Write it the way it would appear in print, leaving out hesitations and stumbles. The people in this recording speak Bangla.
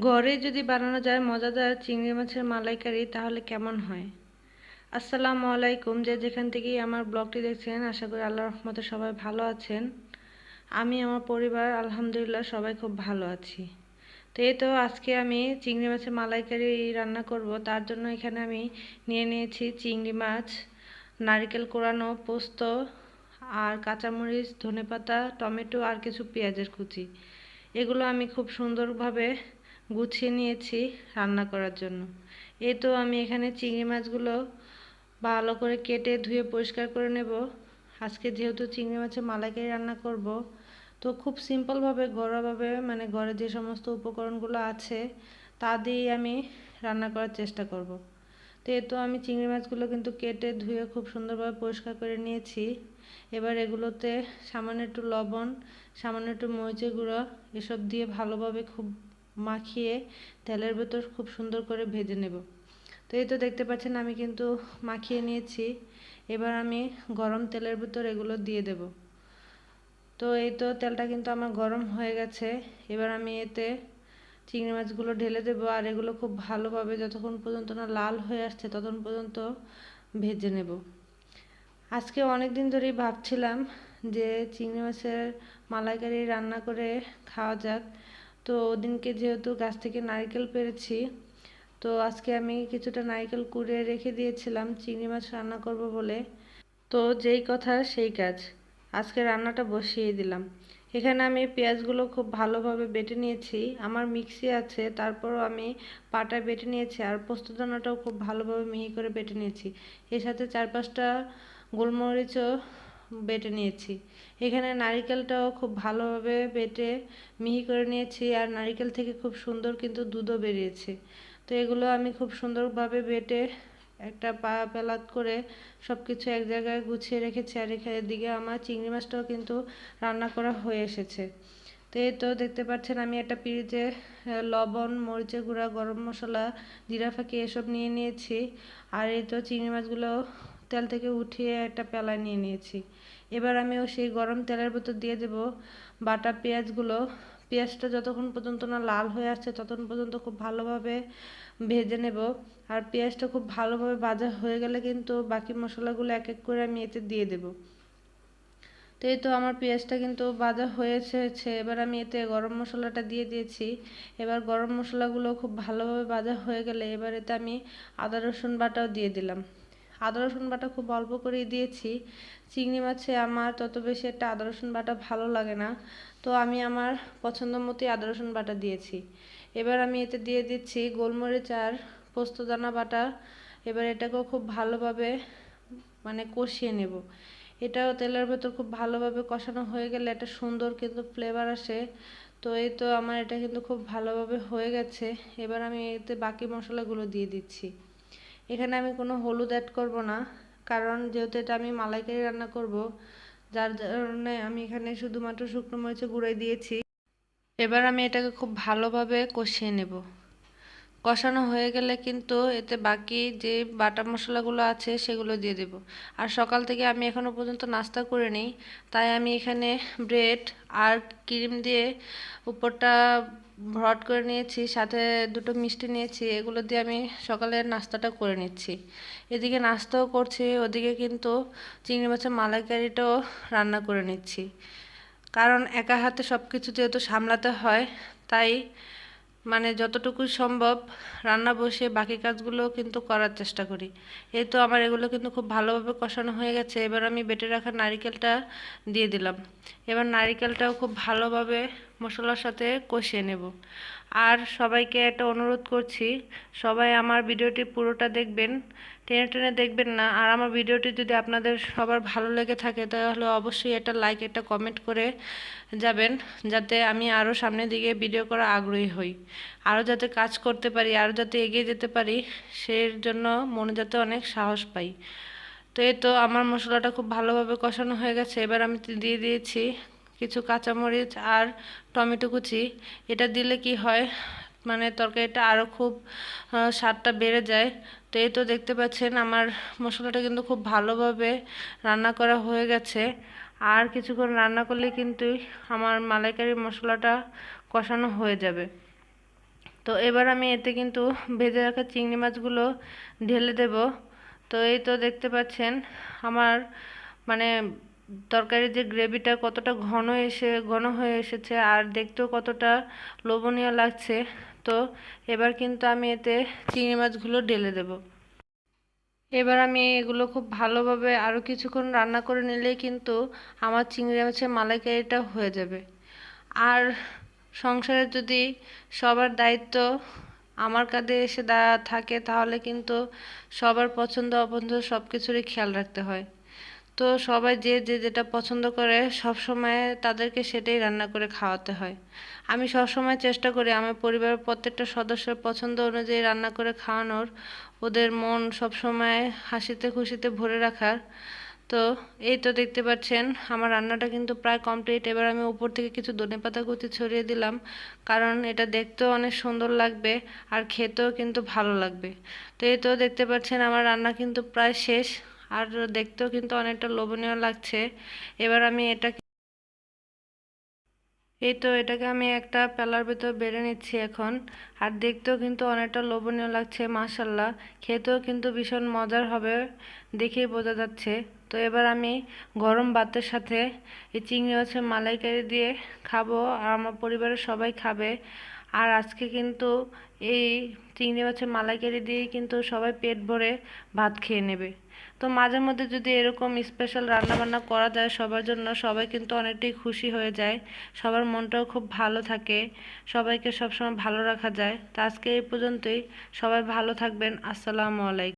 ঘরে যদি বানানো যায় মজাদার চিংড়ি মাছের মালাইকারি তাহলে কেমন হয়। আসসালামু আলাইকুম, যে যেখান থেকেই আমার ব্লগটি দেখছেন আশা করি আল্লাহর রহমতে সবাই ভালো আছেন। আমি আমার পরিবার আলহামদুলিল্লাহ সবাই খুব ভালো আছি। তো এই তো আজকে আমি চিংড়ি মাছের মালাইকারি রান্না করব। তার জন্য এখানে আমি নিয়ে নিয়েছি চিংড়ি মাছ, নারকেল কোরানো, পোস্ত আর কাঁচামরিচ, ধনেপাতা, টমেটো আর কিছু পেঁয়াজের কুচি। এগুলো আমি খুব সুন্দরভাবে গুছিয়ে নিয়েছি রান্না করার জন্য। এই তো আমি এখানে চিংড়ি মাছগুলো ভালো করে কেটে ধুয়ে পরিষ্কার করে নেব। আজকে যেহেতু চিংড়ি মাছের মালাইকারি রান্না করব, তো খুব সিম্পলভাবে ঘরোয়াভাবে ঘরে যে সমস্ত উপকরণগুলো আছে তা দিয়েই আমি রান্না করার চেষ্টা করব। তো এই তো আমি চিংড়ি মাছগুলো কিন্তু কেটে ধুয়ে খুব সুন্দরভাবে পরিষ্কার করে নিয়েছি। এবার এগুলোতে সামান্য একটু লবণ, সামান্য একটু মরিচের গুঁড়ো এসব দিয়ে ভালোভাবে খুব মাখিয়ে তেলের ভেতর খুব সুন্দর করে ভেজে নেব। তো এই তো দেখতে পাচ্ছেন আমি কিন্তু মাখিয়ে নিয়েছি। এবার আমি গরম তেলের ভেতর এগুলো দিয়ে দেব। তো এই তো তেলটা কিন্তু আমার গরম হয়ে গেছে। এবার আমি এতে চিংড়ি মাছগুলো ঢেলে দেবো আর এগুলো খুব ভালোভাবে যতক্ষণ পর্যন্ত না লাল হয়ে আসছে ততক্ষণ পর্যন্ত ভেজে নেব। আজকে অনেক দিন ধরেই ভাবছিলাম যে চিংড়ি মাছের মালাইকারি রান্না করে খাওয়া যাক। তো ওদিনকে যেহেতু গাছ থেকে নারকেল পেড়েছি, তো আজকে আমি কিছুটা নারকেল কুড়িয়ে রেখে দিয়েছিলাম চিংড়ি মাছ রান্না করব বলে। তো যেই কথা সেই কাজ, আজকে রান্নাটা বসিয়ে দিলাম। এখানে আমি পেঁয়াজগুলো খুব ভালোভাবে বেটে নিয়েছি। আমার মিক্সি আছে, তারপরও আমি পাটায় বেটে নিয়েছি। আর পোস্তদানাটাও খুব ভালোভাবে মিহি করে বেটে নিয়েছি। এর সাথে 4-5টা গোলমরিচও বেটে নিয়েছি। এখানে নারিকেলটাও খুব ভালোভাবে বেটে মিহি করে নিয়েছি। আর নারিকেল থেকে খুব সুন্দর কিন্তু দুধও বেরিয়েছে। তো এগুলো আমি খুব সুন্দরভাবে বেটে একটা পেলাত করে সব কিছু এক জায়গায় গুছিয়ে রেখেছি। আর এদিকে আমার চিংড়ি মাছটাও কিন্তু রান্না করা হয়ে এসেছে। তো এই তো দেখতে পাচ্ছেন আমি একটা পিরিচে লবণ, মরিচের গুঁড়া, গরম মশলা, জিরা ফাঁকি এসব নিয়ে নিয়েছি। আর এই তো চিংড়ি মাছগুলো তেল থেকে উঠিয়ে একটা পেলায় নিয়ে নিয়েছি। এবার আমিও সেই গরম তেলের ভেতর দিয়ে দেব বাটা পেঁয়াজগুলো। পেঁয়াজটা যতক্ষণ পর্যন্ত না লাল হয়ে আসছে ততক্ষণ পর্যন্ত খুব ভালোভাবে ভেজে নেব। আর পেঁয়াজটা খুব ভালোভাবে ভাজা হয়ে গেলে কিন্তু বাকি মশলাগুলো এক এক করে আমি এতে দিয়ে দেব। তো এই তো আমার পেঁয়াজটা কিন্তু ভাজা হয়ে এসেছে। এবার আমি এতে গরম মশলাটা দিয়ে দিয়েছি। এবার গরম মশলাগুলো খুব ভালোভাবে ভাজা হয়ে গেলে এবার এতে আমি আদা রসুন বাটাও দিয়ে দিলাম। আদা রসুন বাটা খুব অল্প করেই দিয়েছি। চিংড়ি মাছে আমার তত বেশি একটা আদা রসুন বাটা ভালো লাগে না, তো আমি আমার পছন্দ মতোই আদা রসুন বাটা দিয়েছি। এবার আমি এতে দিয়ে দিচ্ছি গোলমরিচ আর পোস্তদানা বাটা। এবার এটাকেও খুব ভালোভাবে কষিয়ে নেব। এটাও তেলের ভেতর খুব ভালোভাবে কষানো হয়ে গেলে একটা সুন্দর কিন্তু ফ্লেভার আসে। তো এই তো আমার এটা কিন্তু খুব ভালোভাবে হয়ে গেছে। এবার আমি এতে বাকি মশলাগুলো দিয়ে দিচ্ছি। এখানে আমি কোনো হলুদ অ্যাড করব না, কারণ যেহেতু এটা আমি মালাইকারি রান্না করব, যার কারণে আমি এখানে শুধুমাত্র শুকনো মরিচের গুঁড়াই দিয়েছি। এবার আমি এটাকে খুব ভালোভাবে কষিয়ে নেব। কষানো হয়ে গেলে কিন্তু এতে বাকি যে বাটা মশলাগুলো আছে সেগুলো দিয়ে দেব। আর সকাল থেকে আমি এখনো পর্যন্ত নাস্তা করিনি, তাই আমি এখানে ব্রেড আর ক্রিম দিয়ে উপরটা ভরাট করে নিয়েছি, সাথে দুটো মিষ্টি নিয়েছি। এগুলো দিয়ে আমি সকালের নাস্তাটা করে নিচ্ছি। এদিকে নাস্তাও করছি, ওদিকে কিন্তু চিংড়ি মাছের মালাইকারিটাও রান্না করে নিচ্ছি। কারণ একা হাতে সব কিছু যেহেতু সামলাতে হয়, তাই যতটুকু সম্ভব রান্না বসে বাকি কাজগুলো কিন্তু করার চেষ্টা করি। এই তো আমার এগুলো কিন্তু খুব ভালোভাবে কষানো হয়ে গেছে। এবার আমি বেটে রাখা নারিকেলটা দিয়ে দিলাম। এবার নারিকেলটাও খুব ভালোভাবে মশলার সাথে কষিয়ে নেব। আর সবাইকে একটা অনুরোধ করছি, সবাই আমার ভিডিওটি পুরোটা দেখবেন, টেনে টেনে দেখবেন না। আর আমার ভিডিওটি যদি আপনাদের সবার ভালো লেগে থাকে তাহলে অবশ্যই একটা লাইক, একটা কমেন্ট করে যাবেন, যাতে আমি আরও সামনের দিকে ভিডিও করা আগ্রহী হই, আরও যাতে কাজ করতে পারি, আরও যাতে এগিয়ে যেতে পারি, সেই জন্য মনে যাতে অনেক সাহস পাই। তো এই তো আমার মশলাটা খুব ভালোভাবে কষানো হয়ে গেছে। এবার আমি দিয়ে দিয়েছি কিছু কাঁচামরিচ আর টমেটো কুচি। এটা দিলে কি হয়, তরকারিটা আরও খুব স্বাদটা বেড়ে যায়। তো এই তো দেখতে পাচ্ছেন আমার মশলাটা কিন্তু খুব ভালোভাবে রান্না করা হয়ে গেছে। আর কিছুক্ষণ রান্না করলে কিন্তু আমার মালাইকারি মশলাটা কষানো হয়ে যাবে। তো তো এবার আমি এতে কিন্তু ভেজে রাখা চিংড়ি মাছগুলো ঢেলে দেব। তো এই তো দেখতে পাচ্ছেন আমার মানে তরকারির যে গ্রেভিটা কতটা ঘন হয়ে এসেছে আর দেখতেও কতটা লোভনীয় লাগছে। তো এবার কিন্তু আমি এতে চিংড়ি মাছগুলো ঢেলে দেব। এবার আমি এগুলো খুব ভালোভাবে আরও কিছুক্ষণ রান্না করে নিলেই কিন্তু আমার চিংড়ি মাছের মালাইকারিটা হয়ে যাবে। আর সংসারে যদি সবার দায়িত্ব আমার কাঁধে এসে থাকে তাহলে কিন্তু সবার পছন্দ অপছন্দ সব কিছুরই খেয়াল রাখতে হয়। তো সবাই যে যেটা পছন্দ করে সব সময় তাদেরকে সেটাই রান্না করে খাওয়াতে হয়। আমি সবসময় চেষ্টা করি আমার পরিবারের প্রত্যেকটা সদস্যের পছন্দ অনুযায়ী রান্না করে খাওয়ানোর, ওদের মন সবসময় হাসিতে খুশিতে ভরে রাখার। তো এই তো দেখতে পাচ্ছেন আমার রান্নাটা কিন্তু প্রায় কমপ্লিট। এবার আমি উপর থেকে কিছু ধনেপাতা কুচি ছড়িয়ে দিলাম, কারণ এটা দেখতেও অনেক সুন্দর লাগবে আর খেতেও কিন্তু ভালো লাগবে। তো এই তো দেখতে পাচ্ছেন আমার রান্না কিন্তু প্রায় শেষ, আর দেখতেও কিন্তু অনেকটা লোভনীয় লাগছে। এবার আমি এই তো এটাকে আমি একটা প্যালার ভেতর বেড়ে নিচ্ছি এখন। আর দেখতেও কিন্তু অনেকটা লোভনীয় লাগছে, মাশাল্লাহ। খেতেও কিন্তু ভীষণ মজার হবে, দেখেই বোঝা যাচ্ছে। তো এবার আমি গরম ভাতের সাথে এই চিংড়ি মাছের মালাইকারি দিয়ে খাবো, আর আমার পরিবারের সবাই খাবে। আর আজকে কিন্তু এই চিংড়ি মাছের মালাইকারি দিয়েই কিন্তু সবাই পেট ভরে ভাত খেয়ে নেবে। তো মাঝে মধ্যে যদি এরকম স্পেশাল রান্না বান্না করা যায় সবার জন্য, সবাই কিন্তু অনেকটাই খুশি হয়ে যায়, সবার মনটাও খুব ভালো থাকে, সবাইকে সবসময় ভালো রাখা যায়। তো আজকে এই পর্যন্তই, সবাই ভালো থাকবেন। আসসালামু আলাইকুম।